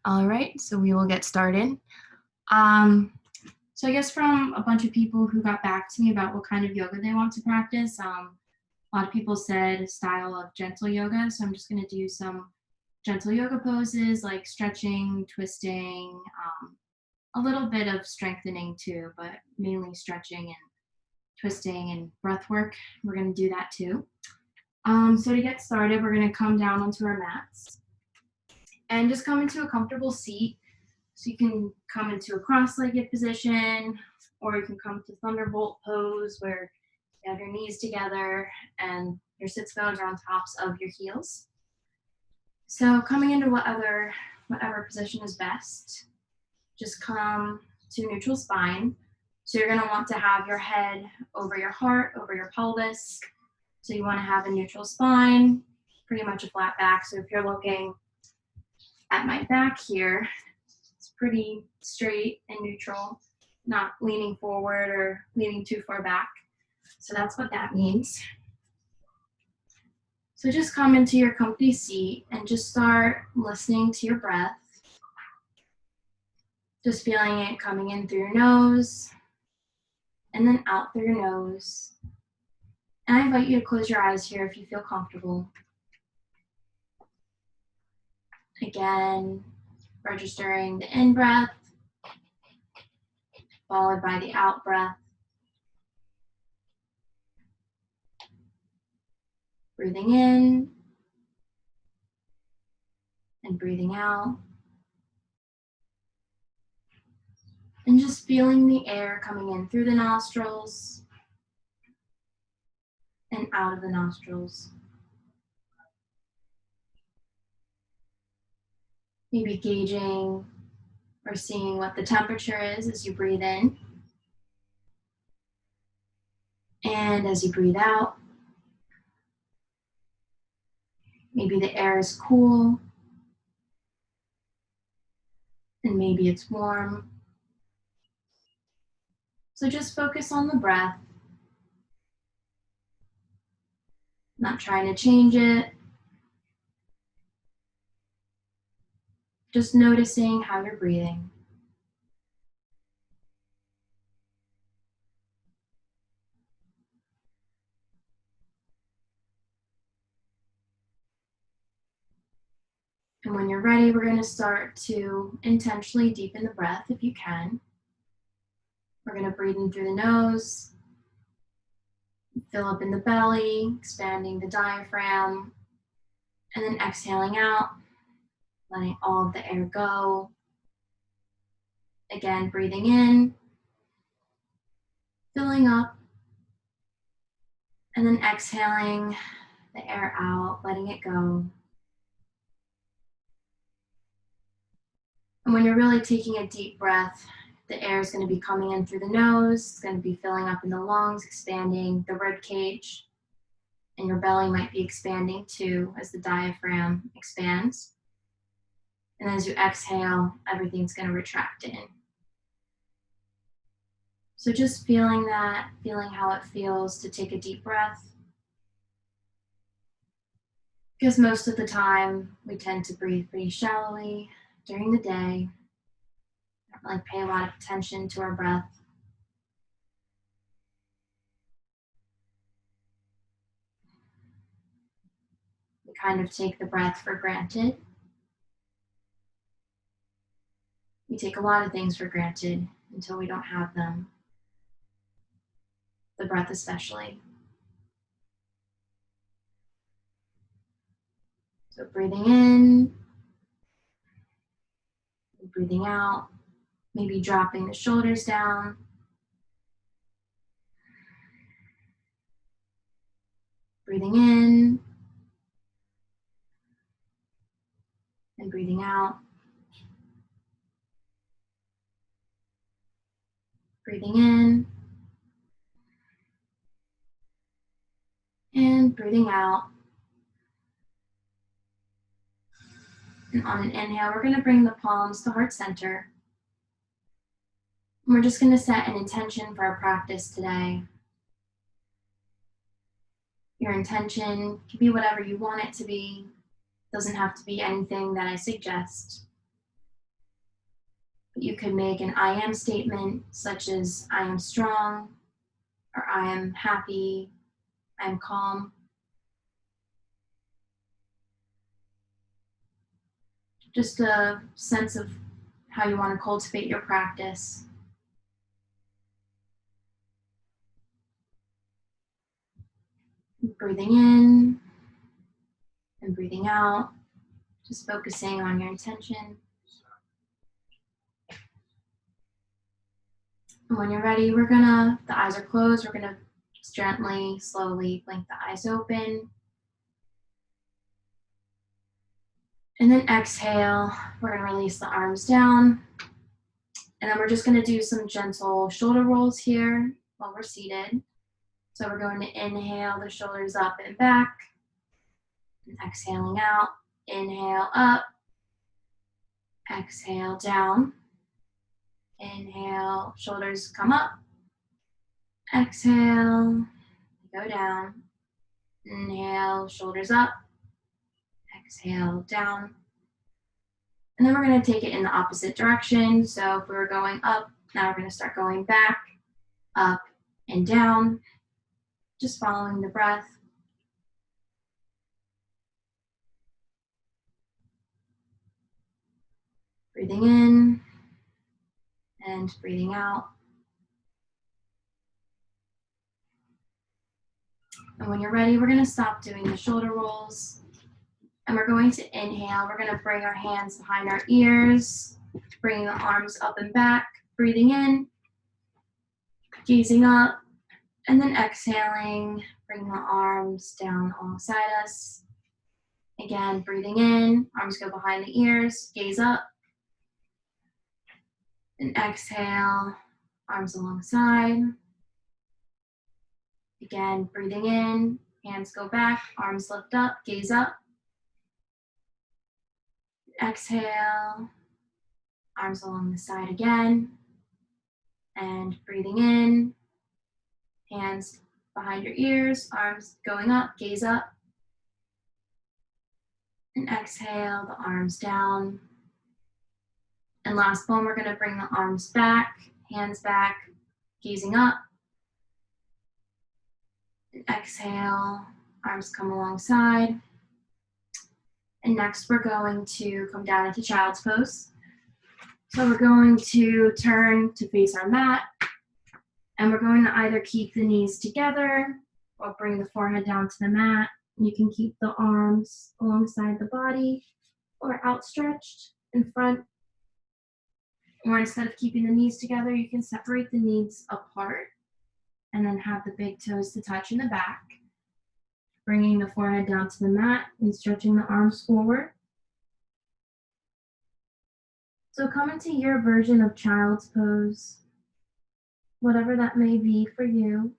All right, so we will get started. Um, so I guess from a bunch of people who got back to me about what kind of yoga they want to practice, a lot of people said a style of gentle yoga. So I'm just going to do some gentle yoga poses like stretching, twisting, a little bit of strengthening too, but mainly stretching and twisting and breath work. We're going to do that too. So to get started, we're going to come down onto our mats and just come into a comfortable seat. So you can come into a cross-legged position, or you can come to thunderbolt pose where you have your knees together and your sits bones are on tops of your heels. So coming into whatever position is best, just come to neutral spine. So you're gonna want to have your head over your heart, over your pelvis. So you wanna have a neutral spine, pretty much a flat back. So if you're looking at my back here, it's pretty straight and neutral, not leaning forward or leaning too far back. So that's what that means. So just come into your comfy seat and just start listening to your breath. Just feeling it coming in through your nose and then out through your nose. And I invite you to close your eyes here if you feel comfortable. Again, registering the in-breath, followed by the out-breath. Breathing in and breathing out. And just feeling the air coming in through the nostrils and out of the nostrils. Maybe gauging or seeing what the temperature is as you breathe in. And as you breathe out, maybe the air is cool and maybe it's warm. So just focus on the breath, not trying to change it. Just noticing how you're breathing. And when you're ready, we're going to start to intentionally deepen the breath if you can. We're going to breathe in through the nose, fill up in the belly, expanding the diaphragm, and then exhaling out, letting all of the air go. Again, breathing in, filling up, and then exhaling the air out, letting it go. And when you're really taking a deep breath, the air is going to be coming in through the nose. It's going to be filling up in the lungs, expanding the rib cage. And your belly might be expanding too as the diaphragm expands. And as you exhale, everything's going to retract in. So just feeling that, feeling how it feels to take a deep breath. Because most of the time, we tend to breathe pretty shallowly during the day. Don't really pay a lot of attention to our breath. We kind of take the breath for granted. We take a lot of things for granted until we don't have them. The breath especially. So breathing in, breathing out, maybe dropping the shoulders down. Breathing in and breathing out. Breathing in and breathing out. And on an inhale, we're going to bring the palms to heart center. And we're just going to set an intention for our practice today. Your intention can be whatever you want it to be. It doesn't have to be anything that I suggest. You could make an I am statement such as I am strong, or I am happy, I am calm. Just a sense of how you want to cultivate your practice. Breathing in and breathing out, just focusing on your intention. And when you're ready, the eyes are closed, we're gonna just gently, slowly blink the eyes open. And then exhale, we're gonna release the arms down. And then we're just gonna do some gentle shoulder rolls here while we're seated. So we're going to inhale the shoulders up and back. And exhaling out, inhale up, exhale down. Inhale, shoulders come up. Exhale, go down. Inhale, shoulders up. Exhale, down. And then we're going to take it in the opposite direction. So if we were going up, now we're going to start going back, up, and down. Just following the breath. Breathing in and breathing out. And when you're ready, we're going to stop doing the shoulder rolls. And we're going to inhale. We're going to bring our hands behind our ears, bringing the arms up and back, breathing in, gazing up, and then exhaling, bring the arms down alongside us. Again, breathing in, arms go behind the ears, gaze up, and exhale, arms alongside. Again, breathing in, hands go back, arms lift up, gaze up. Exhale, arms along the side again. And breathing in, hands behind your ears, arms going up, gaze up. And exhale, the arms down. And last one, we're going to bring the arms back, hands back, gazing up. And exhale, arms come alongside. And next, we're going to come down into child's pose. So we're going to turn to face our mat. And we're going to either keep the knees together or bring the forehead down to the mat. You can keep the arms alongside the body or outstretched in front. Or instead of keeping the knees together, you can separate the knees apart and then have the big toes to touch in the back. Bringing the forehead down to the mat and stretching the arms forward. So come into your version of child's pose, whatever that may be for you.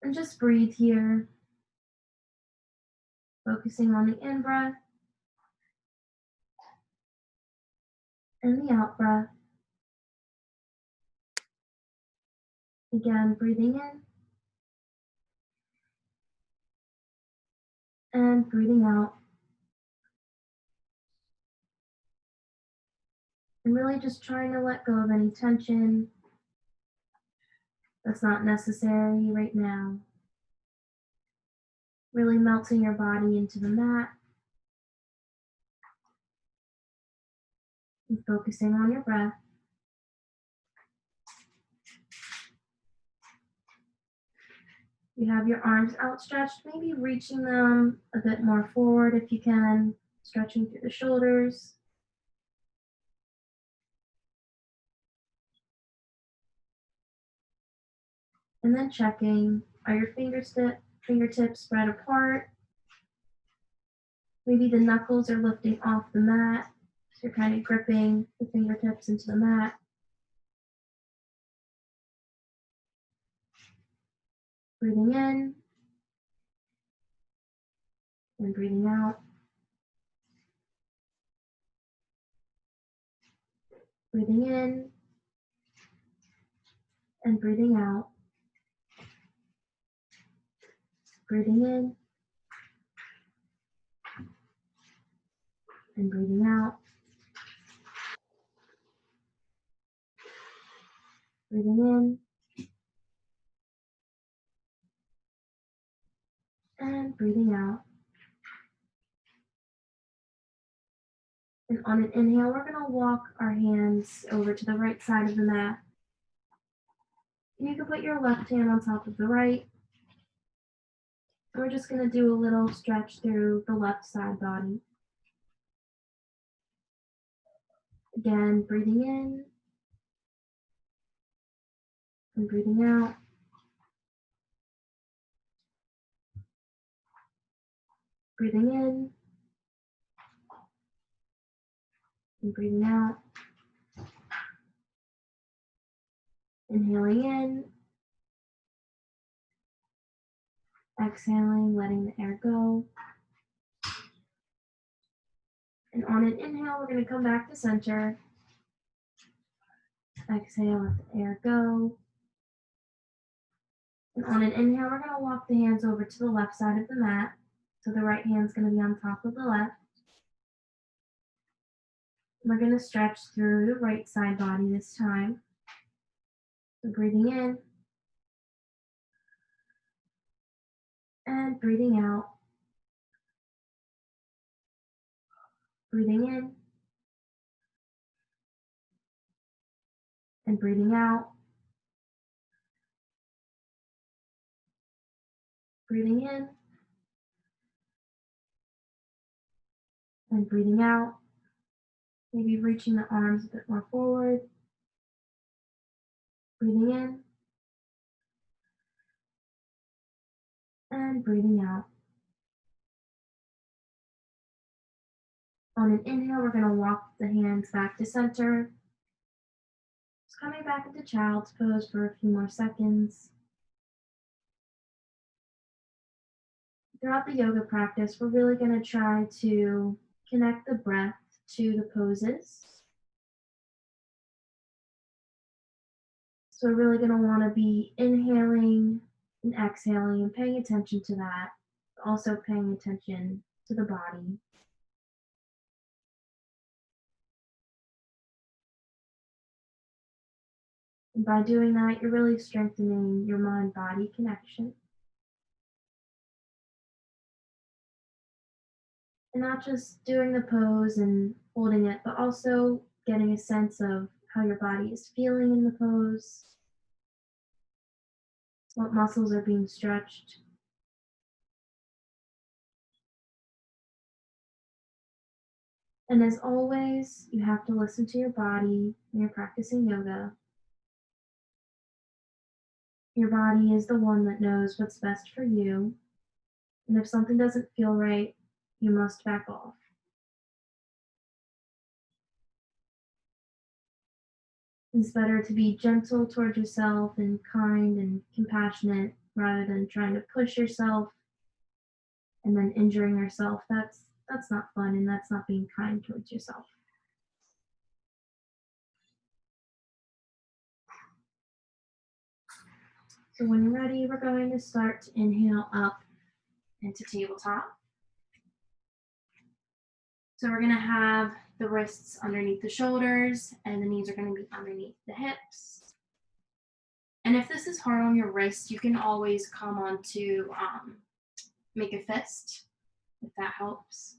And just breathe here, focusing on the in-breath and the out-breath. Again, breathing in and breathing out. And really just trying to let go of any tension that's not necessary right now. Really melting your body into the mat and focusing on your breath. You have your arms outstretched, maybe reaching them a bit more forward if you can, stretching through the shoulders. And then checking, are your fingertips spread apart? Maybe the knuckles are lifting off the mat, so you're kind of gripping the fingertips into the mat. Breathing in and breathing out. Breathing in and breathing out. Breathing in and breathing out. Breathing in and breathing out. And on an inhale, we're going to walk our hands over to the right side of the mat. And you can put your left hand on top of the right. And we're just going to do a little stretch through the left side body. Again, breathing in and breathing out. Breathing in and breathing out. Inhaling in, exhaling, letting the air go. And on an inhale, we're going to come back to center. Exhale, let the air go. And on an inhale, we're going to walk the hands over to the left side of the mat. So the right hand's going to be on top of the left. We're going to stretch through the right side body this time. So breathing in and breathing out. Breathing in and breathing out. Breathing in and breathing out. Maybe reaching the arms a bit more forward. Breathing in and breathing out. On an inhale, we're going to walk the hands back to center. Just coming back into child's pose for a few more seconds. Throughout the yoga practice, we're really going to try to connect the breath to the poses. So we're really going to want to be inhaling and exhaling and paying attention to that, also paying attention to the body. And by doing that, you're really strengthening your mind-body connection. And not just doing the pose and holding it, but also getting a sense of how your body is feeling in the pose, what muscles are being stretched. And as always, you have to listen to your body when you're practicing yoga. Your body is the one that knows what's best for you. And if something doesn't feel right, you must back off. It's better to be gentle towards yourself and kind and compassionate rather than trying to push yourself and then injuring yourself. That's not fun, and that's not being kind towards yourself. So when you're ready, we're going to start to inhale up into tabletop. So we're going to have the wrists underneath the shoulders and the knees are going to be underneath the hips. And if this is hard on your wrist, you can always come on to make a fist, if that helps.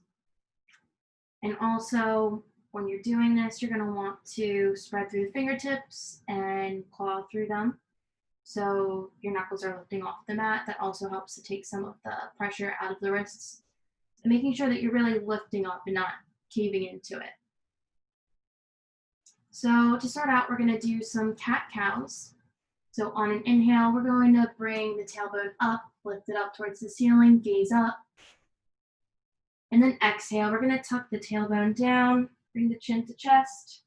And also, when you're doing this, you're going to want to spread through the fingertips and claw through them. So your knuckles are lifting off the mat. That also helps to take some of the pressure out of the wrists. And making sure that you're really lifting up and not caving into it. So to start out, we're going to do some cat-cows. So on an inhale, we're going to bring the tailbone up, lift it up towards the ceiling, gaze up. And then exhale, we're going to tuck the tailbone down, bring the chin to chest,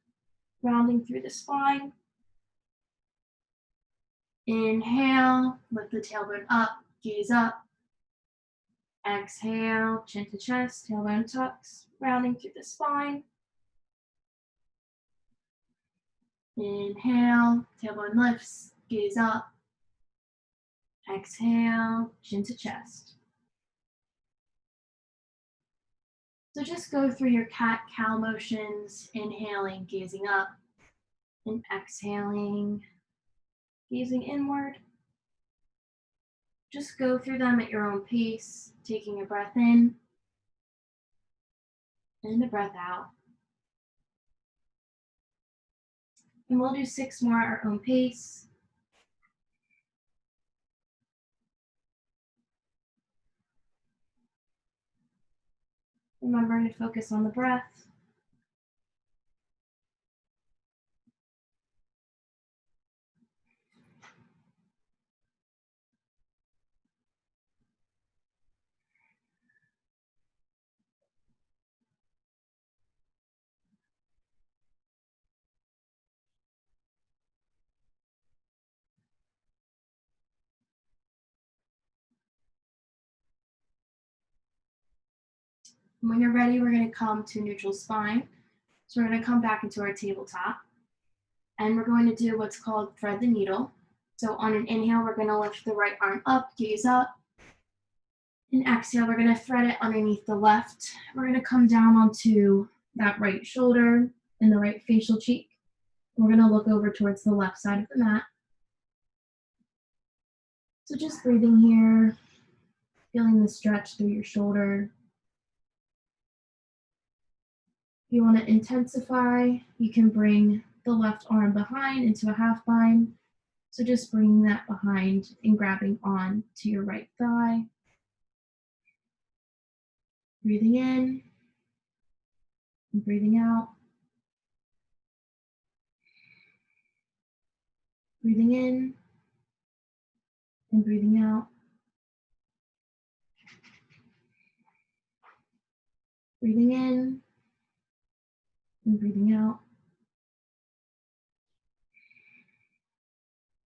rounding through the spine. Inhale, lift the tailbone up, gaze up. Exhale, chin to chest, tailbone tucks, rounding through the spine. Inhale, tailbone lifts, gaze up. Exhale, chin to chest. So just go through your cat-cow motions, inhaling, gazing up, and exhaling, gazing inward. Just go through them at your own pace, taking a breath in and a breath out. And we'll do 6 more at our own pace. Remembering to focus on the breath. And when you're ready, we're going to come to neutral spine. So we're going to come back into our tabletop. And we're going to do what's called thread the needle. So on an inhale, we're going to lift the right arm up, gaze up. And exhale, we're going to thread it underneath the left. We're going to come down onto that right shoulder and the right facial cheek. We're going to look over towards the left side of the mat. So just breathing here, feeling the stretch through your shoulder. If you want to intensify, you can bring the left arm behind into a half bind. So just bringing that behind and grabbing on to your right thigh. Breathing in and breathing out. Breathing in and breathing out. Breathing in and breathing out.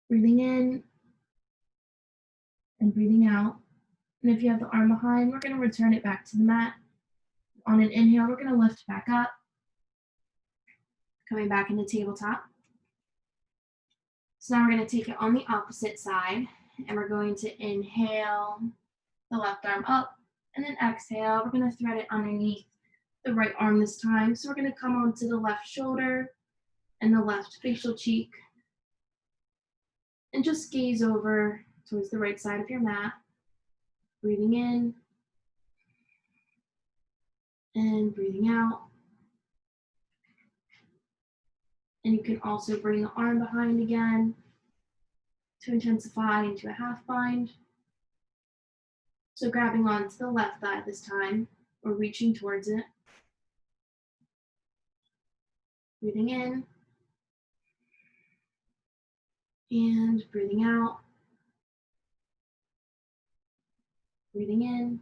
Breathing in and breathing out. And if you have the arm behind, we're going to return it back to the mat. On an inhale, we're going to lift back up, coming back into tabletop. So now we're going to take it on the opposite side, and we're going to inhale the left arm up, and then exhale, we're going to thread it underneath the right arm this time. So we're going to come onto the left shoulder and the left facial cheek, and just gaze over towards the right side of your mat, breathing in and breathing out. And you can also bring the arm behind again to intensify into a half bind. So grabbing onto the left thigh this time, or reaching towards it. Breathing in and breathing out. Breathing in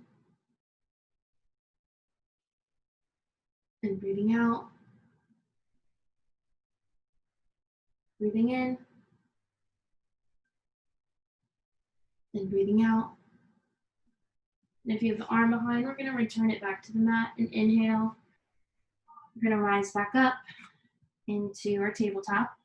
and breathing out. Breathing in and breathing out. And if you have the arm behind, we're going to return it back to the mat and inhale. We're going to rise back up into our tabletop.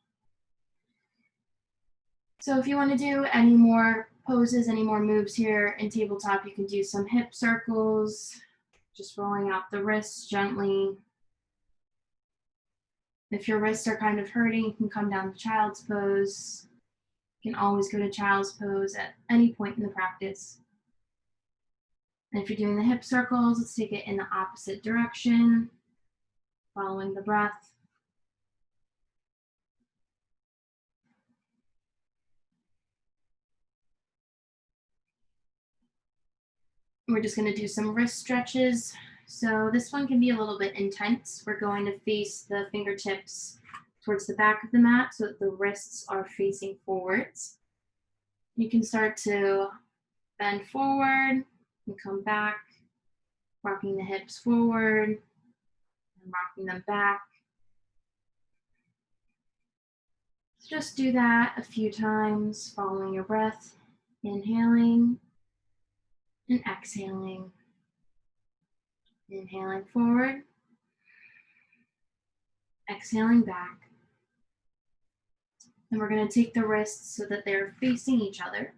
So if you want to do any more poses, any more moves here in tabletop, you can do some hip circles, just rolling out the wrists gently. If your wrists are kind of hurting, you can come down to child's pose. You can always go to child's pose at any point in the practice. And if you're doing the hip circles, let's take it in the opposite direction, following the breath. We're just going to do some wrist stretches. So this one can be a little bit intense. We're going to face the fingertips towards the back of the mat so that the wrists are facing forwards. You can start to bend forward and come back, rocking the hips forward and rocking them back. So just do that a few times, following your breath, inhaling and exhaling. Inhaling forward, exhaling back. And we're going to take the wrists so that they're facing each other.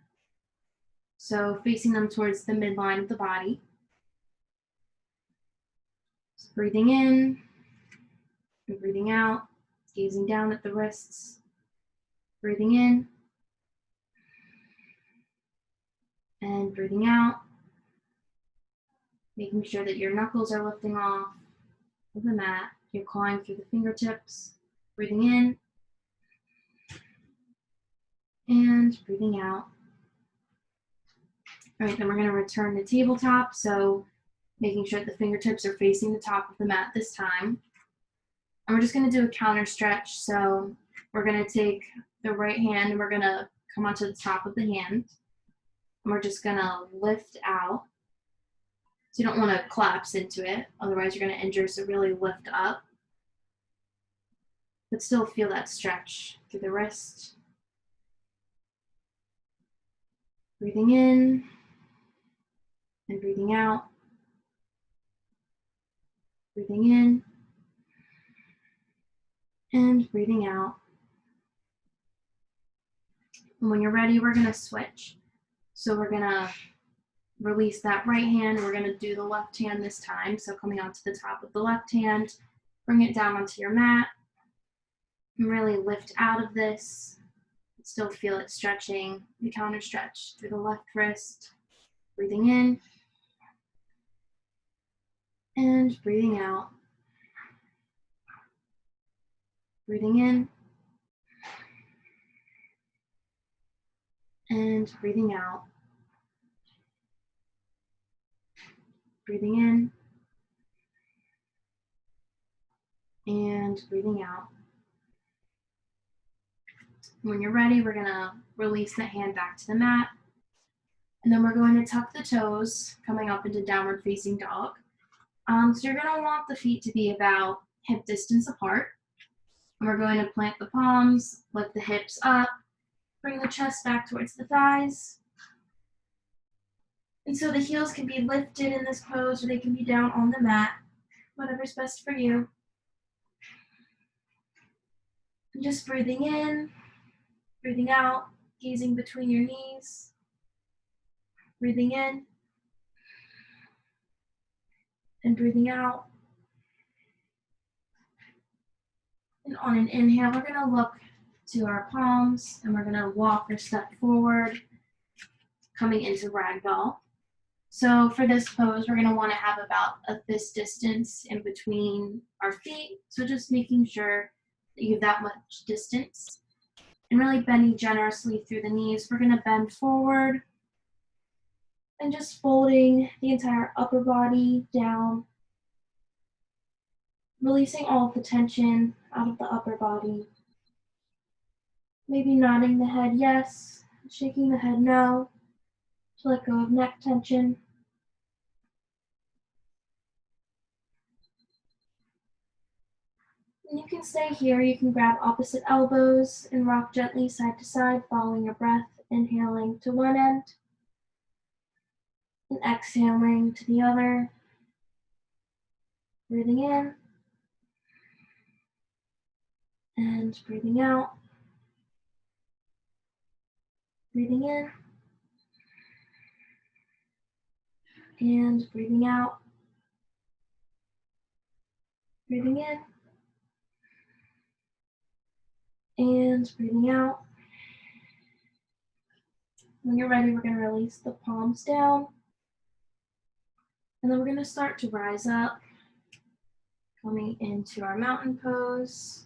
So facing them towards the midline of the body. Breathing in and breathing out, gazing down at the wrists. Breathing in and breathing out, making sure that your knuckles are lifting off of the mat. You're clawing through the fingertips. Breathing in and breathing out. All right, then we're going to return to tabletop. So making sure that the fingertips are facing the top of the mat this time. And we're just going to do a counter stretch. So we're going to take the right hand and we're going to come onto the top of the hand. And we're just going to lift out. So you don't want to collapse into it. Otherwise, you're going to injure. So really lift up. But still feel that stretch through the wrist. Breathing in and breathing out. Breathing in and breathing out. And when you're ready, we're going to switch. So we're going to release that right hand. We're going to do the left hand this time. So coming onto the top of the left hand, bring it down onto your mat and really lift out of this. Still feel it stretching, the counter stretch through the left wrist. Breathing in and breathing out. Breathing in and breathing out. Breathing in and breathing out. When you're ready, we're going to release the hand back to the mat. And then we're going to tuck the toes, coming up into downward facing dog. So you're going to want the feet to be about hip distance apart. And we're going to plant the palms, lift the hips up, bring the chest back towards the thighs. And so the heels can be lifted in this pose or they can be down on the mat, whatever's best for you. And just breathing in, breathing out, gazing between your knees. Breathing in and breathing out. And on an inhale, we're going to look to our palms and we're going to walk or step forward, coming into ragdoll. So for this pose, we're going to want to have about a fist distance in between our feet. So just making sure that you have that much distance. And really bending generously through the knees. We're going to bend forward and just folding the entire upper body down. Releasing all of the tension out of the upper body. Maybe nodding the head yes, shaking the head no, to let go of neck tension. And you can stay here, you can grab opposite elbows and rock gently side to side, following your breath, inhaling to one end, and exhaling to the other. Breathing in, and breathing out. Breathing in, and breathing out. Breathing in, and breathing out. When you're ready, we're going to release the palms down. And then we're going to start to rise up, coming into our mountain pose.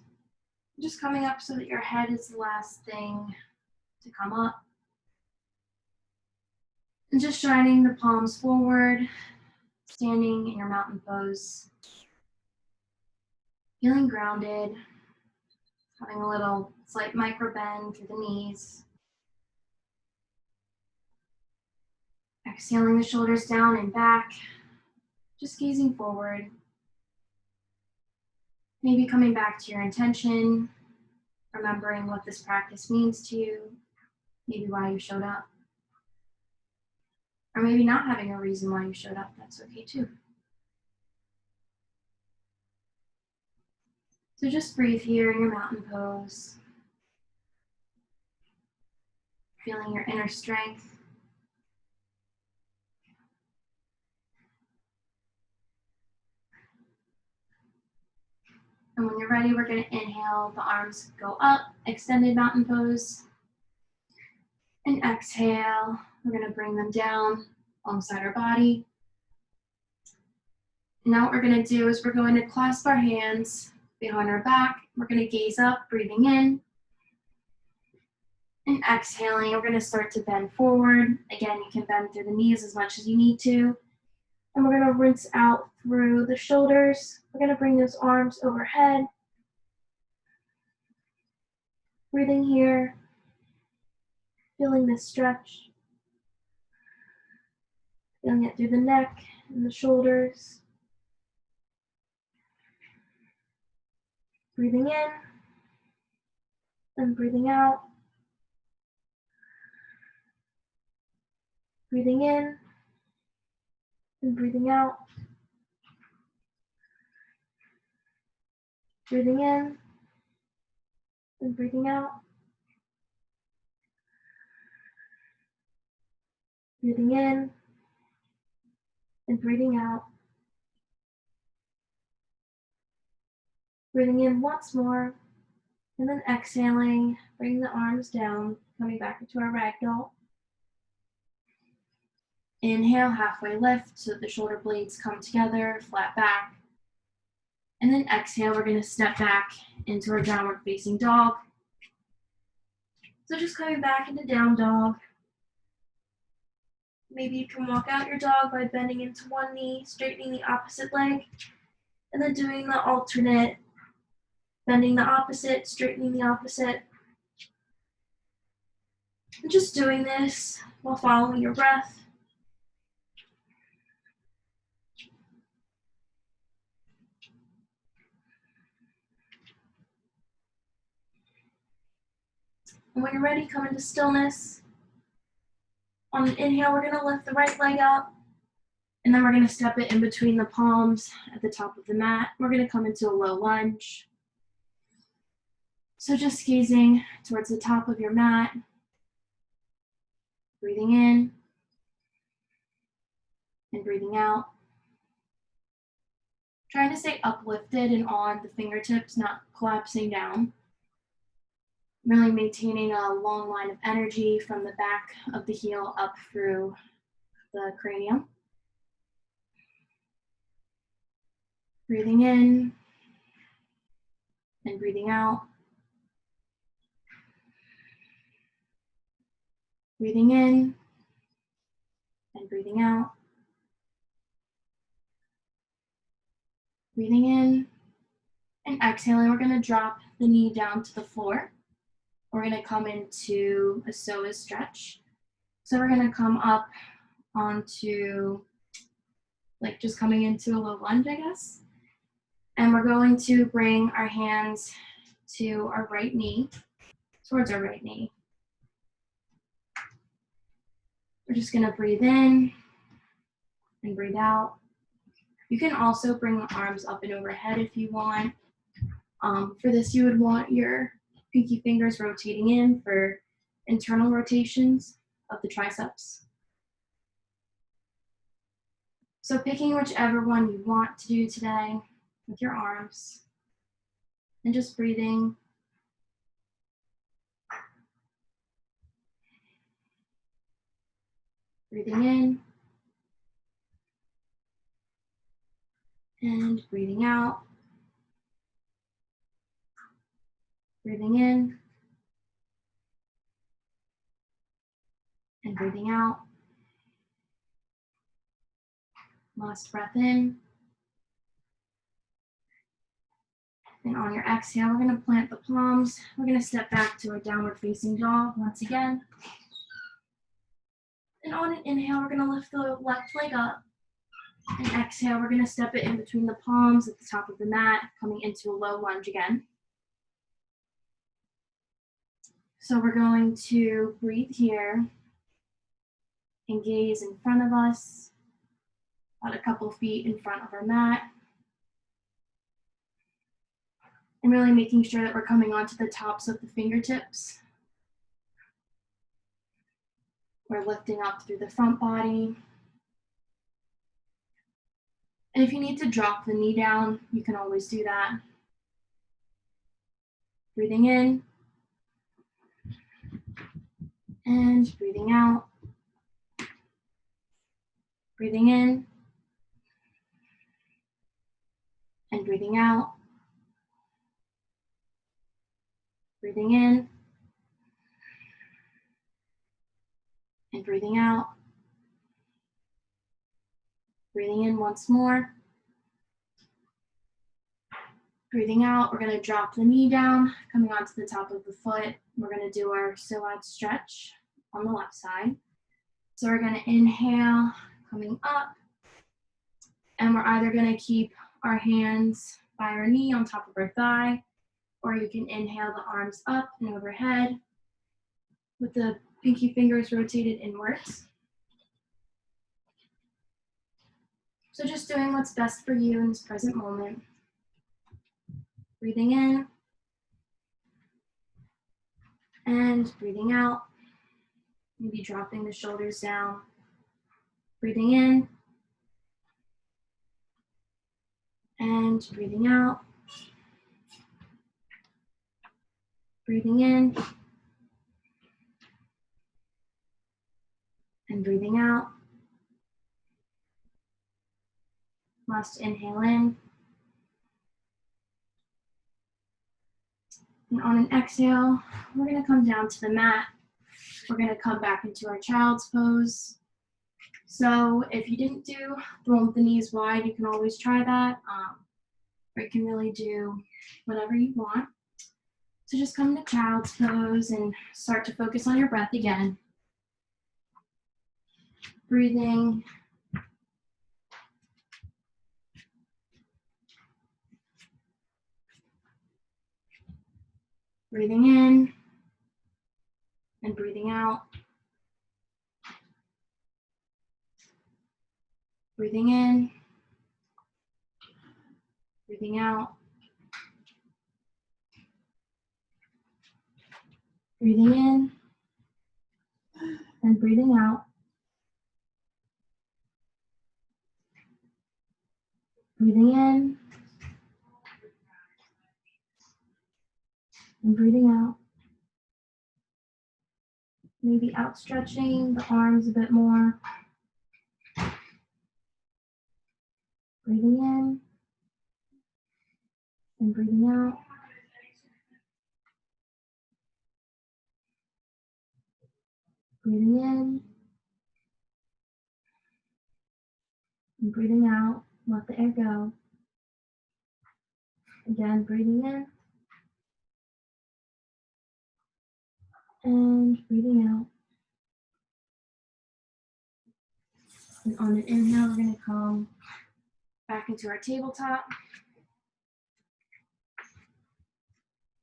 Just coming up so that your head is the last thing to come up. And just shining the palms forward, standing in your mountain pose. Feeling grounded, having a little slight micro bend through the knees. Exhaling the shoulders down and back, just gazing forward. Maybe coming back to your intention, remembering what this practice means to you, maybe why you showed up. Or maybe not having a reason why you showed up, that's okay too. So just breathe here in your mountain pose. Feeling your inner strength. And when you're ready, we're going to inhale, the arms go up, extended mountain pose. And exhale, we're going to bring them down alongside our body. And now what we're going to do is we're going to clasp our hands behind our back. We're going to gaze up, breathing in. And exhaling, we're going to start to bend forward. Again, you can bend through the knees as much as you need to. And we're going to rinse out through the shoulders. We're going to bring those arms overhead. Breathing here. Feeling this stretch. Feeling it through the neck and the shoulders. Breathing in. And breathing out. Breathing in. And breathing out. Breathing in. And breathing out. Breathing in. And breathing out. Breathing in once more, and then exhaling, bringing the arms down, coming back into our ragdoll. Inhale, halfway lift, so that the shoulder blades come together, flat back. And then exhale, we're going to step back into our downward facing dog. So just coming back into down dog. Maybe you can walk out your dog by bending into one knee, straightening the opposite leg, and then doing the alternate, bending the opposite, straightening the opposite. And just doing this while following your breath. And when you're ready, come into stillness. On an inhale, we're going to lift the right leg up, and then we're going to step it in between the palms at the top of the mat. We're going to come into a low lunge. So just gazing towards the top of your mat, breathing in and breathing out. Trying to stay uplifted and on the fingertips, not collapsing down. Really maintaining a long line of energy from the back of the heel up through the cranium. Breathing in and breathing out. Breathing in and breathing out. Breathing in and exhaling. We're going to drop the knee down to the floor. We're going to come into a psoas stretch. So we're going to come up onto, like just coming into a low lunge, I guess. And we're going to bring our hands to our right knee, towards our right knee. We're just going to breathe in and breathe out. You can also bring the arms up and overhead if you want. For this, you would want your pinky fingers rotating in for internal rotations of the triceps. So picking whichever one you want to do today with your arms and just breathing. Breathing in and breathing out. Breathing in and breathing out. Last breath in. And on your exhale, we're going to plant the palms. We're going to step back to a downward facing dog once again. And on an inhale, we're going to lift the left leg up. And exhale, we're going to step it in between the palms at the top of the mat, coming into a low lunge again. So we're going to breathe here and gaze in front of us, about a couple feet in front of our mat. And really making sure that we're coming onto the tops of the fingertips. We're lifting up through the front body. And if you need to drop the knee down, you can always do that. Breathing in and breathing out. Breathing in and breathing out. Breathing in and breathing out. Breathing in once more. Breathing out, we're going to drop the knee down, coming onto the top of the foot. We're going to do our psoas stretch on the left side. So we're going to inhale, coming up, and we're either going to keep our hands by our knee on top of our thigh, or you can inhale the arms up and overhead with the pinky fingers rotated inwards. So just doing what's best for you in this present moment. Breathing in and breathing out. Maybe dropping the shoulders down. Breathing in and breathing out. Breathing in and breathing out. Last inhale in. And on an exhale, we're going to come down to the mat. We're going to come back into our child's pose. So if you didn't do throwing the knees wide, you can always try that. Or you can really do whatever you want. So just come to child's pose and start to focus on your breath again. Breathing. Breathing in and breathing out. Breathing in, breathing out. Breathing in and breathing out. Breathing in and breathing out. Maybe outstretching the arms a bit more. Breathing in and breathing out. Breathing in and breathing out. Let the air go. Again, breathing in and breathing out. And on an inhale, we're going to come back into our tabletop.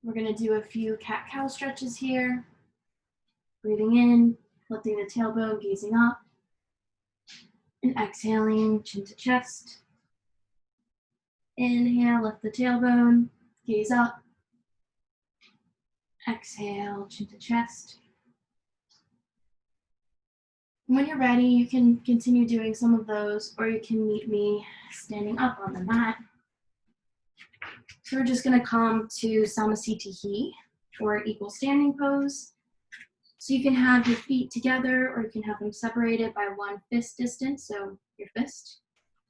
We're going to do a few cat-cow stretches here. Breathing in, lifting the tailbone, gazing up. And exhaling, chin to chest. Inhale, lift the tailbone, gaze up. Exhale, chin to chest. When you're ready, you can continue doing some of those, or you can meet me standing up on the mat. So we're just going to come to Samasthiti, or equal standing pose. So you can have your feet together, or you can have them separated by one fist distance, so your fist,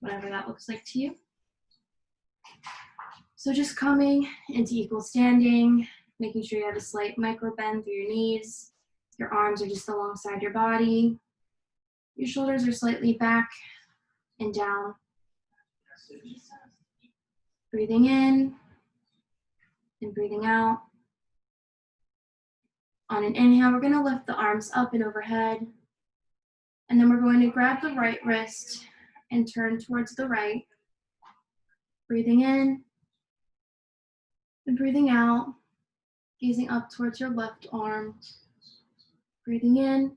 whatever that looks like to you. So just coming into equal standing, making sure you have a slight micro bend through your knees. Your arms are just alongside your body. Your shoulders are slightly back and down. Breathing in and breathing out. On an inhale, we're going to lift the arms up and overhead. And then we're going to grab the right wrist and turn towards the right. Breathing in and breathing out. Gazing up towards your left arm. Breathing in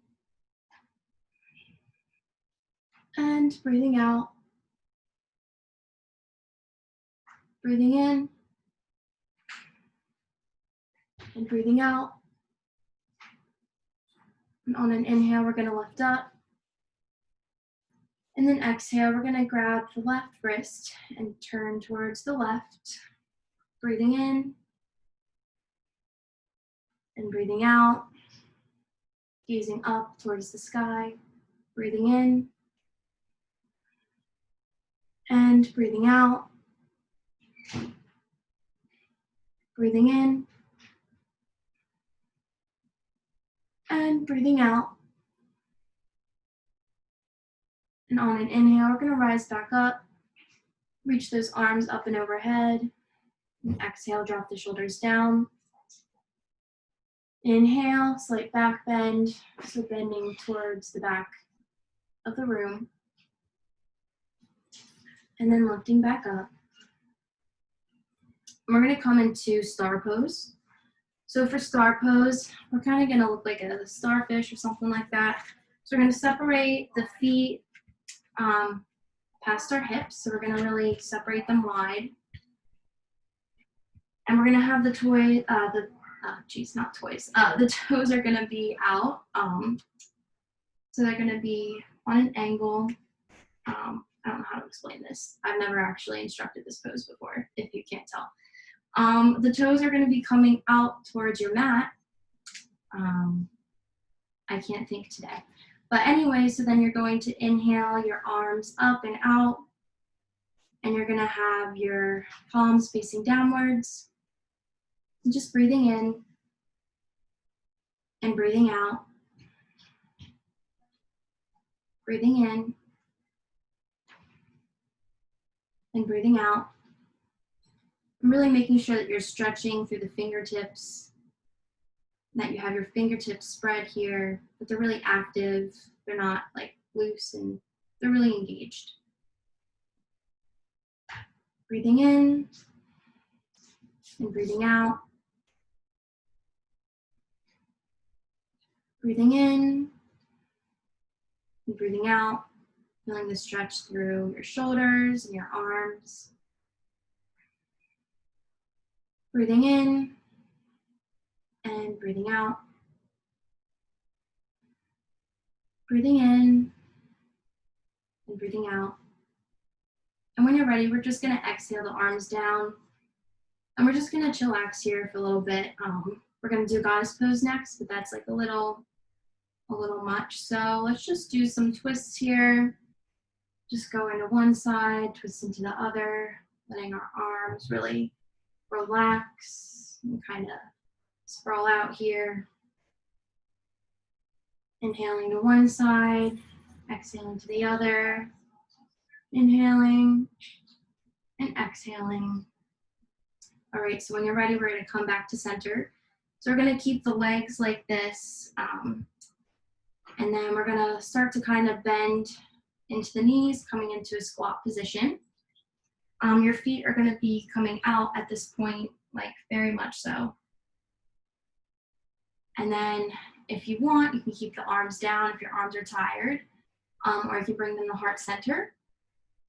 and breathing out. Breathing in and breathing out. And on an inhale, we're going to lift up. And then exhale, we're going to grab the left wrist and turn towards the left. Breathing in and breathing out, gazing up towards the sky, breathing in, and breathing out, breathing in, and breathing out. And on an inhale, we're going to rise back up, reach those arms up and overhead, and exhale, drop the shoulders down. Inhale, slight back bend, so bending towards the back of the room. And then lifting back up. And we're going to come into star pose. So for star pose, we're kind of going to look like a starfish or something like that. So we're going to separate the feet past our hips. So we're going to really separate them wide. And we're going to have the the toes are going to be out. So they're going to be on an angle. I don't know how to explain this. I've never actually instructed this pose before, if you can't tell. The toes are going to be coming out towards your mat. I can't think today. But anyway, so then you're going to inhale your arms up and out, and you're going to have your palms facing downwards. And just breathing in and breathing out. Breathing in and breathing out. And really making sure that you're stretching through the fingertips, that you have your fingertips spread here, but they're really active. They're not like loose, and they're really engaged. Breathing in and breathing out. Breathing in and breathing out. Feeling the stretch through your shoulders and your arms. Breathing in and breathing out. Breathing in and breathing out. And when you're ready, we're just going to exhale the arms down. And we're just going to chillax here for a little bit. We're going to do goddess pose next, but that's like a little much. So let's just do some twists here. Just go into one side, twist into the other, letting our arms really relax and kind of sprawl out here. Inhaling to one side, exhaling to the other. Inhaling and exhaling. All right, so when you're ready, we're going to come back to center. So we're going to keep the legs like this, and then we're going to start to kind of bend into the knees, coming into a squat position. Your feet are going to be coming out at this point, like very much so. And then if you want, you can keep the arms down if your arms are tired, or you can bring them to heart center,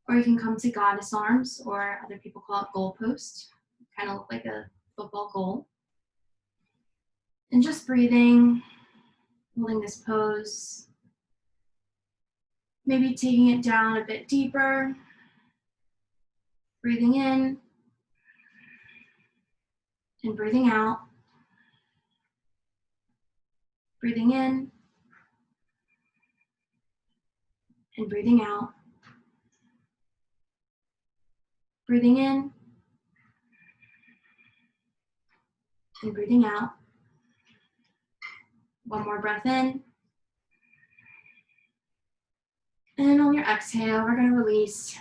or you can come to goddess arms, or other people call it goal post. Kind of look like a football goal. And just breathing, holding this pose. Maybe taking it down a bit deeper. Breathing in and breathing out. Breathing in and breathing out. Breathing in and breathing out. One more breath in. And on your exhale, we're going to release.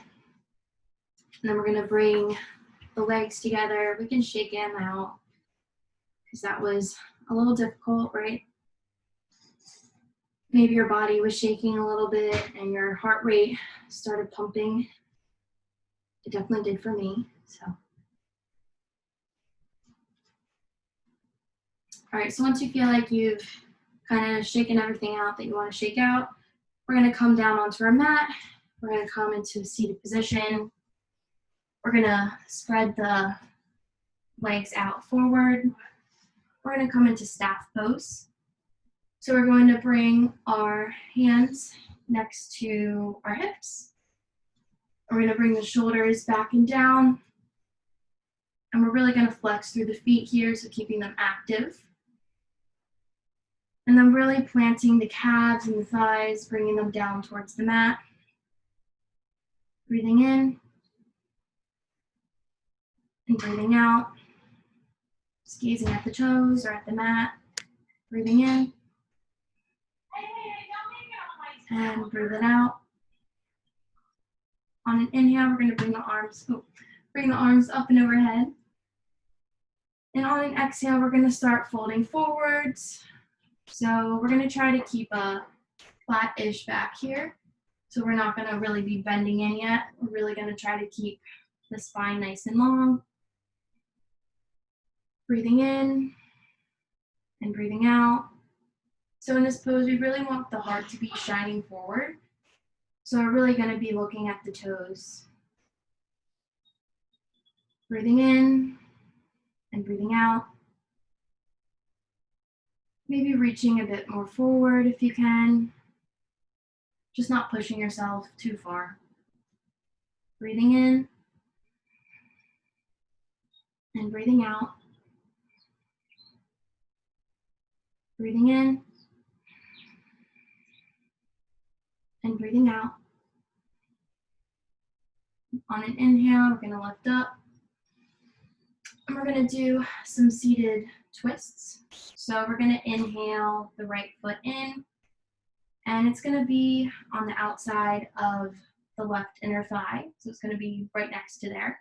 And then we're going to bring the legs together. We can shake them out because that was a little difficult, right? Maybe your body was shaking a little bit and your heart rate started pumping. It definitely did for me, so. All right, so once you feel like you've kind of shaken everything out that you want to shake out, we're going to come down onto our mat. We're going to come into a seated position. We're going to spread the legs out forward. We're going to come into staff pose. So we're going to bring our hands next to our hips. We're going to bring the shoulders back and down. And we're really going to flex through the feet here, so keeping them active. And then really planting the calves and the thighs, bringing them down towards the mat. Breathing in and breathing out. Just gazing at the toes or at the mat. Breathing in and breathing out. On an inhale, we're going to bring the arms up and overhead. And on an exhale, we're going to start folding forwards. So we're going to try to keep a flat-ish back here. So we're not going to really be bending in yet. We're really going to try to keep the spine nice and long. Breathing in and breathing out. So in this pose, we really want the heart to be shining forward. So we're really going to be looking at the toes. Breathing in and breathing out. Maybe reaching a bit more forward if you can. Just not pushing yourself too far. Breathing in and breathing out. Breathing in and breathing out. On an inhale, we're going to lift up. And we're going to do some seated twists. So we're going to inhale the right foot in. And it's going to be on the outside of the left inner thigh. So it's going to be right next to there.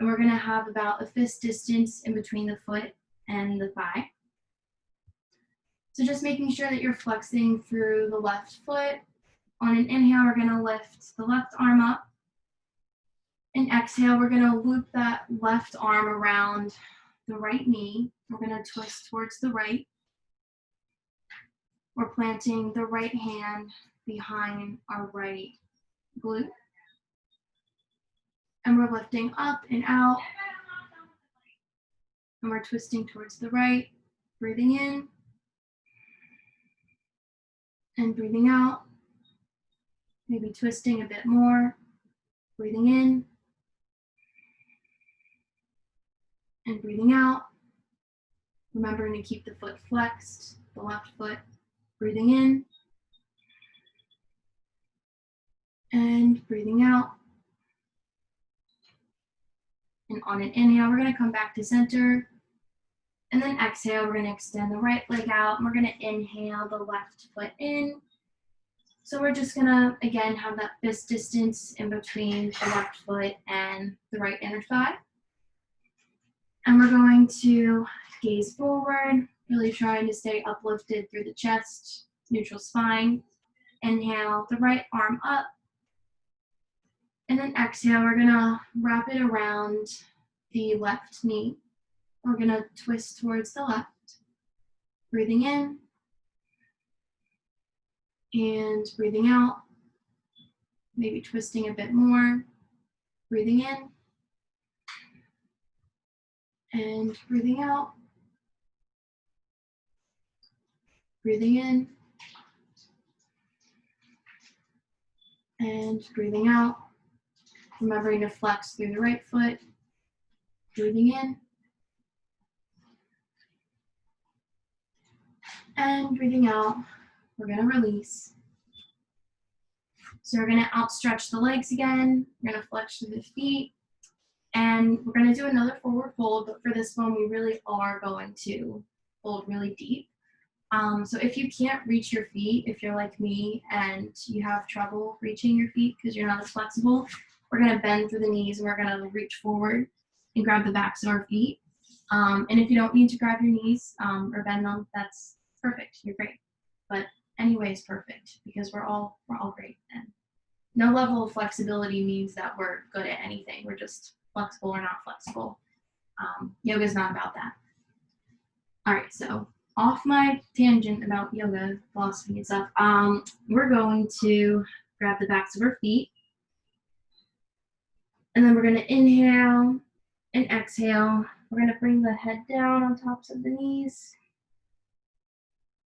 And we're going to have about a fist distance in between the foot and the thigh. So just making sure that you're flexing through the left foot. On an inhale, we're going to lift the left arm up. And exhale, we're going to loop that left arm around the right knee. We're going to twist towards the right. We're planting the right hand behind our right glute. And we're lifting up and out. And we're twisting towards the right, breathing in and breathing out. Maybe twisting a bit more, breathing in and breathing out. Remembering to keep the foot flexed, the left foot, breathing in and breathing out. And on an inhale, we're going to come back to center. And then exhale, we're going to extend the right leg out. And we're going to inhale the left foot in. So we're just going to, again, have that fist distance in between the left foot and the right inner thigh. And we're going to gaze forward, really trying to stay uplifted through the chest, neutral spine. Inhale the right arm up. And then exhale, we're going to wrap it around the left knee. We're going to twist towards the left. Breathing in and breathing out. Maybe twisting a bit more. Breathing in and breathing out. Breathing in and breathing out. Remembering to flex through the right foot. Breathing in and breathing out. We're going to release. So we're going to outstretch the legs again. We're going to flex through the feet. And we're going to do another forward fold, but for this one, we really are going to fold really deep. So if you can't reach your feet, if you're like me and you have trouble reaching your feet because you're not as flexible, we're going to bend through the knees and we're going to reach forward and grab the backs of our feet. And if you don't need to grab your knees or bend them, that's perfect. You're great. But anyway, it's perfect because we're all great. And no level of flexibility means that we're good at anything. We're just flexible or not flexible. Yoga is not about that. All right, so off my tangent about yoga, philosophy and stuff, we're going to grab the backs of our feet. And then we're going to inhale and exhale. We're going to bring the head down on tops of the knees.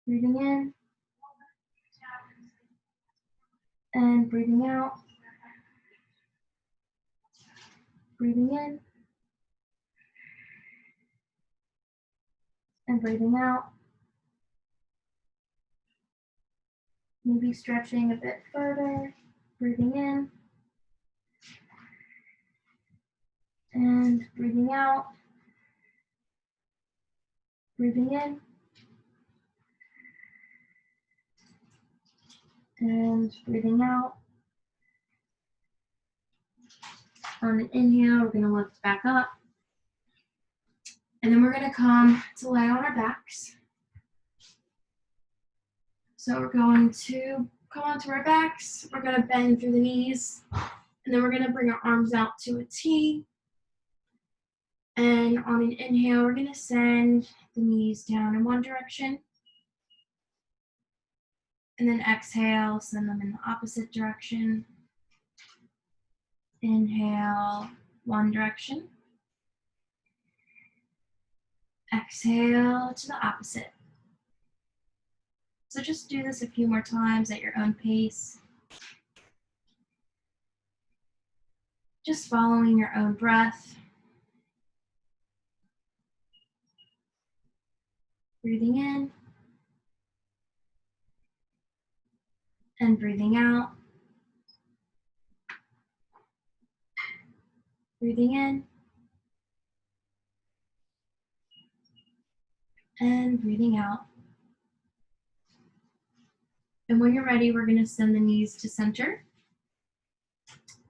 Breathing in. And breathing out. Breathing in. And breathing out. Maybe stretching a bit further, breathing in and breathing out, breathing in and breathing out. On an inhale, we're going to lift back up. And then we're going to come to lay on our backs. So we're going to come onto our backs. We're going to bend through the knees. And then we're going to bring our arms out to a T. And on an inhale, we're going to send the knees down in one direction. And then exhale, send them in the opposite direction. Inhale, one direction. Exhale to the opposite. So just do this a few more times at your own pace. Just following your own breath. Breathing in and breathing out. Breathing in and breathing out. And when you're ready, we're going to send the knees to center.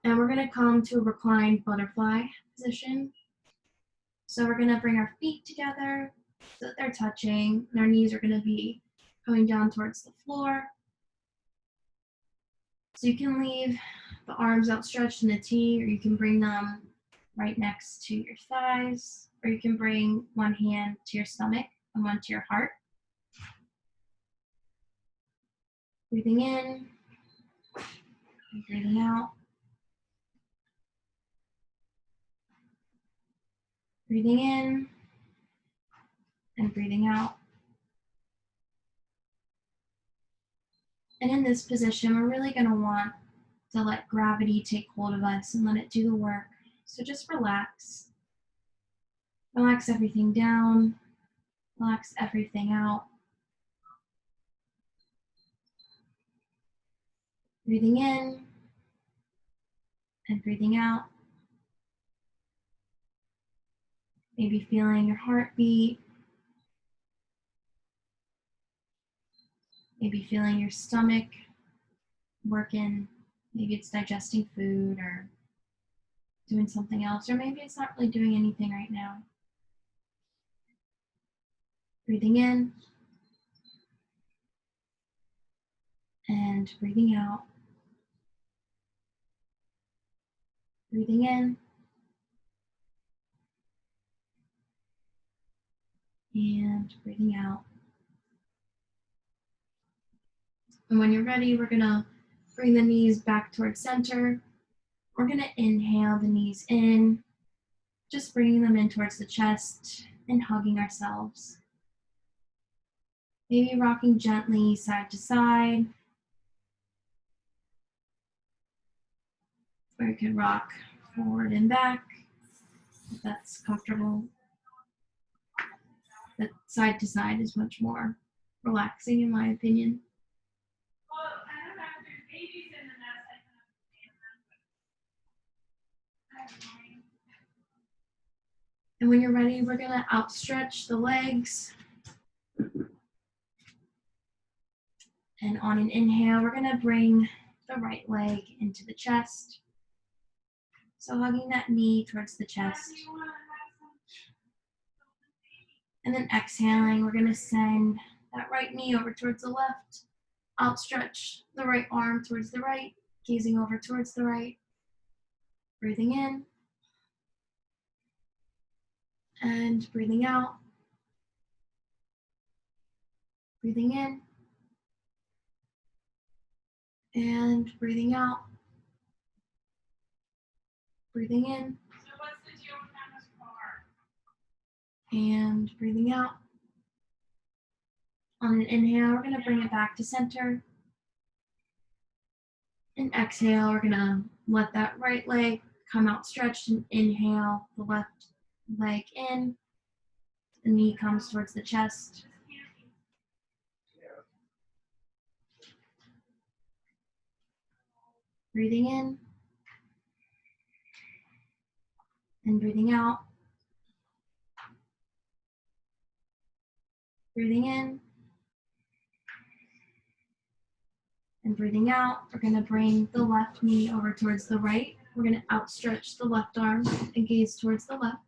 And we're going to come to a reclined butterfly position. So we're going to bring our feet together so that they're touching. And our knees are going to be going down towards the floor. So you can leave the arms outstretched in a T, or you can bring them right next to your thighs, or you can bring one hand to your stomach and one to your heart. Breathing in and breathing out. Breathing in and breathing out. And in this position, we're really going to want to let gravity take hold of us and let it do the work. So just relax. Relax everything down. Relax everything out. Breathing in and breathing out. Maybe feeling your heartbeat. Maybe feeling your stomach working. Maybe it's digesting food or doing something else, or maybe it's not really doing anything right now. Breathing in and breathing out. Breathing in and breathing out. And when you're ready, we're gonna bring the knees back towards center. We're gonna inhale the knees in, just bringing them in towards the chest and hugging ourselves. Maybe rocking gently side to side. Or you could rock forward and back if that's comfortable. But side to side is much more relaxing in my opinion. And when you're ready, we're gonna outstretch the legs. And on an inhale, we're gonna bring the right leg into the chest. So hugging that knee towards the chest. And then exhaling, we're gonna send that right knee over towards the left. Outstretch the right arm towards the right, gazing over towards the right. Breathing in. And breathing out. Breathing in. And breathing out. Breathing in. So what's the deal with Emma's car? And breathing out. On an inhale, we're gonna bring it back to center. And exhale, we're gonna let that right leg come out stretched and inhale the left leg in. The knee comes towards the chest. Breathing in and breathing out. Breathing in and breathing out. We're going to bring the left knee over towards the right. We're going to outstretch the left arm and gaze towards the left.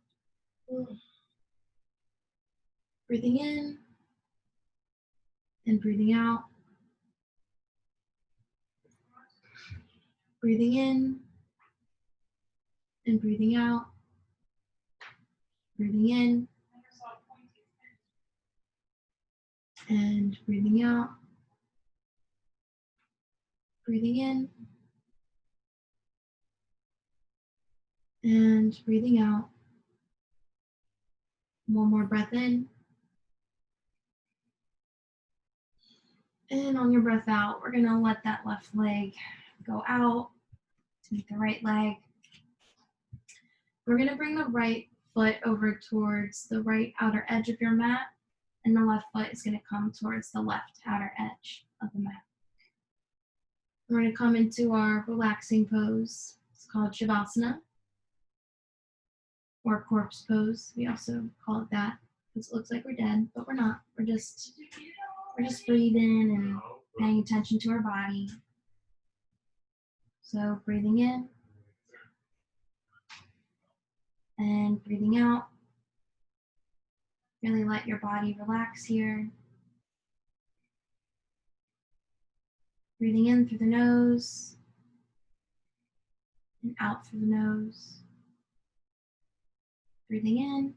Breathing in and breathing out. Breathing in and breathing out. Breathing in and breathing out. Breathing in and breathing out. One more breath in. And on your breath out, we're gonna let that left leg go out to meet the right leg. We're gonna bring the right foot over towards the right outer edge of your mat, and the left foot is gonna come towards the left outer edge of the mat. We're gonna come into our relaxing pose. It's called Shavasana, or corpse pose. We also call it that because it looks like we're dead, but we're not. We're just breathing and paying attention to our body. So breathing in and breathing out. Really let your body relax here. Breathing in through the nose and out through the nose. Breathing in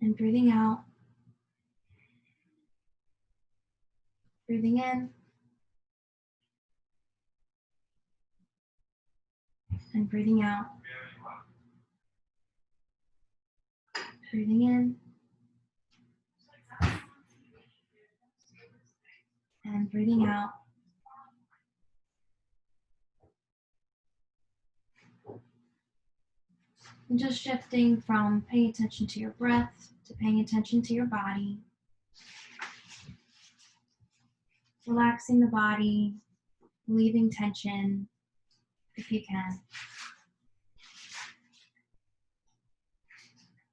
and breathing out. Breathing in and breathing out. Breathing in and breathing out. And just shifting from paying attention to your breath to paying attention to your body. Relaxing the body, relieving tension if you can.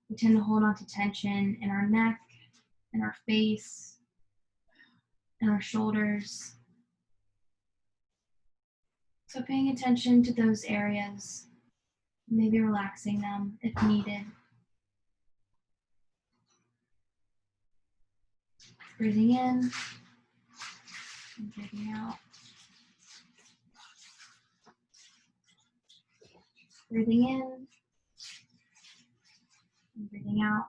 We tend to hold on to tension in our neck, in our face, in our shoulders. So paying attention to those areas, maybe relaxing them if needed. Breathing in and breathing out. Breathing in and breathing out.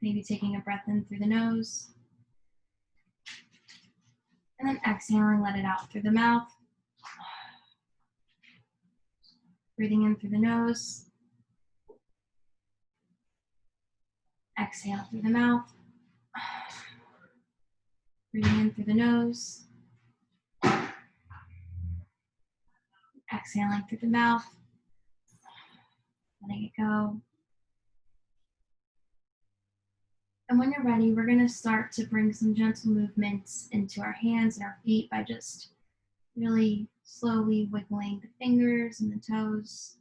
Maybe taking a breath in through the nose. And then exhaling, let it out through the mouth. Breathing in through the nose. Exhale through the mouth. Breathing in through the nose. Exhaling through the mouth. Letting it go. And when you're ready, we're going to start to bring some gentle movements into our hands and our feet by just really slowly wiggling the fingers and the toes.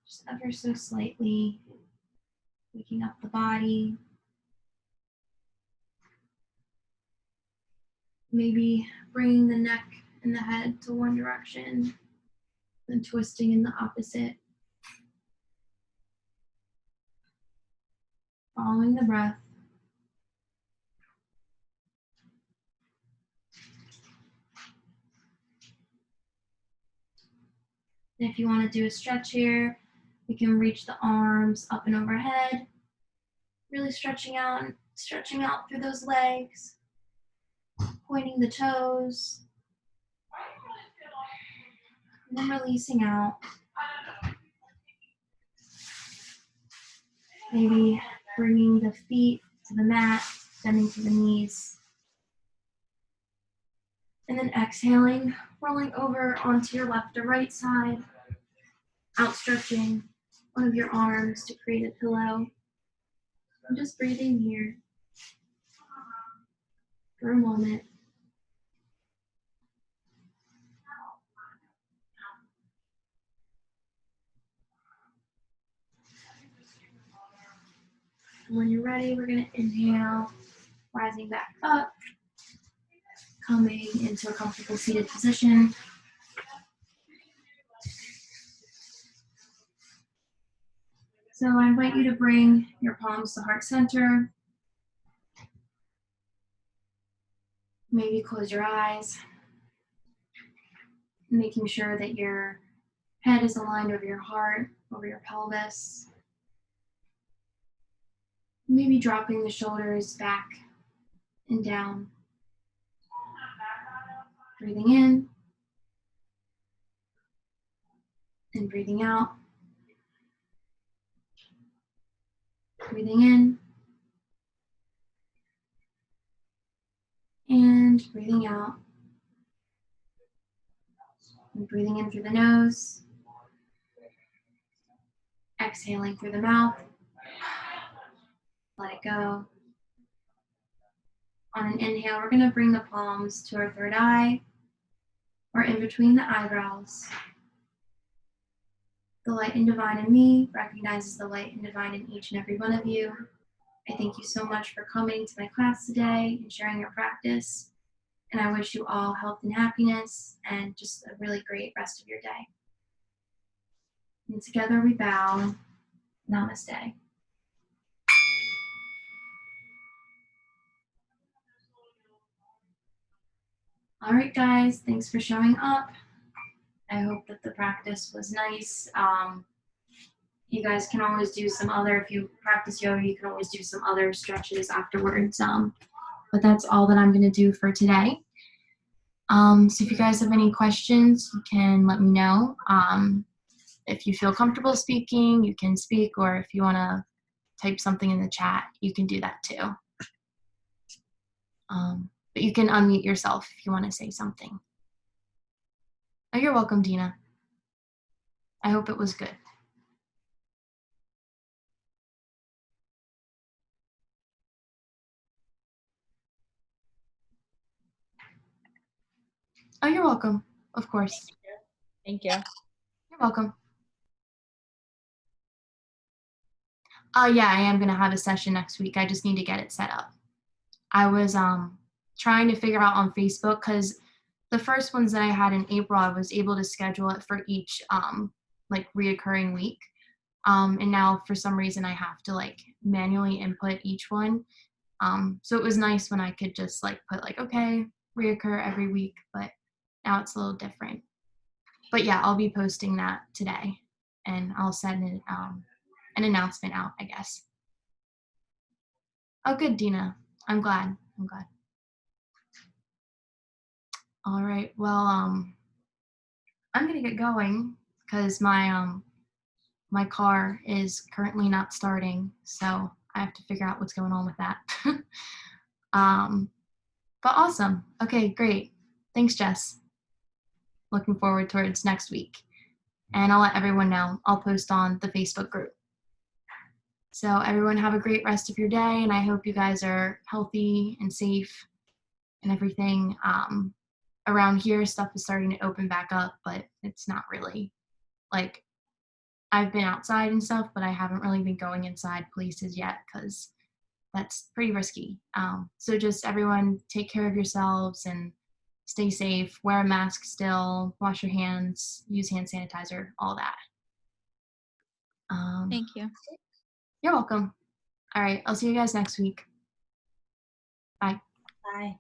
Just ever so slightly waking up the body. Maybe bringing the neck and the head to one direction, then twisting in the opposite. Following the breath. And if you want to do a stretch here, we can reach the arms up and overhead, really stretching out through those legs, pointing the toes, and then releasing out. Maybe bringing the feet to the mat, bending to the knees. And then exhaling, rolling over onto your left or right side, outstretching one of your arms to create a pillow. And just breathing here. for a moment. And when you're ready, we're going to inhale, rising back up, coming into a comfortable seated position. So I invite you to bring your palms to heart center. Maybe close your eyes, making sure that your head is aligned over your heart, over your pelvis. Maybe dropping the shoulders back and down. Breathing in and breathing out. Breathing in and breathing out. And breathing in through the nose. Exhaling through the mouth. Let it go. On an inhale, we're going to bring the palms to our third eye or in between the eyebrows. The light and divine in me recognizes the light and divine in each and every one of you. I thank you so much for coming to my class today and sharing your practice. And I wish you all health and happiness and just a really great rest of your day. And together we bow. Namaste. All right, guys, thanks for showing up. I hope that the practice was nice. You guys can always do some other, if you practice yoga, you can always do some other stretches afterwards. But that's all that I'm going to do for today. So if you guys have any questions, you can let me know. If you feel comfortable speaking, you can speak, or if you want to type something in the chat, you can do that too. But you can unmute yourself if you want to say something. Oh, you're welcome, Dina. I hope it was good. Oh, you're welcome. Of course. Thank you. You're welcome. Yeah, I am going to have a session next week. I just need to get it set up. I was trying to figure out on Facebook because the first ones that I had in April, I was able to schedule it for each like reoccurring week. And now for some reason I have to like manually input each one. So it was nice when I could just like put like, okay, reoccur every week, but now it's a little different. But yeah, I'll be posting that today and I'll send an announcement out, I guess. Oh, good, Dina. I'm glad. All right, well, I'm gonna get going because my car is currently not starting, so I have to figure out what's going on with that. But awesome. Okay, great. Thanks, Jess. Looking forward towards next week. And I'll let everyone know. I'll post on the Facebook group. So everyone have a great rest of your day, and I hope you guys are healthy and safe and everything. Around here, stuff is starting to open back up, but it's not really. Like, I've been outside and stuff, but I haven't really been going inside places yet because that's pretty risky. So just everyone take care of yourselves and stay safe, wear a mask still, wash your hands, use hand sanitizer, all that. Thank you. You're welcome. All right, I'll see you guys next week. Bye. Bye.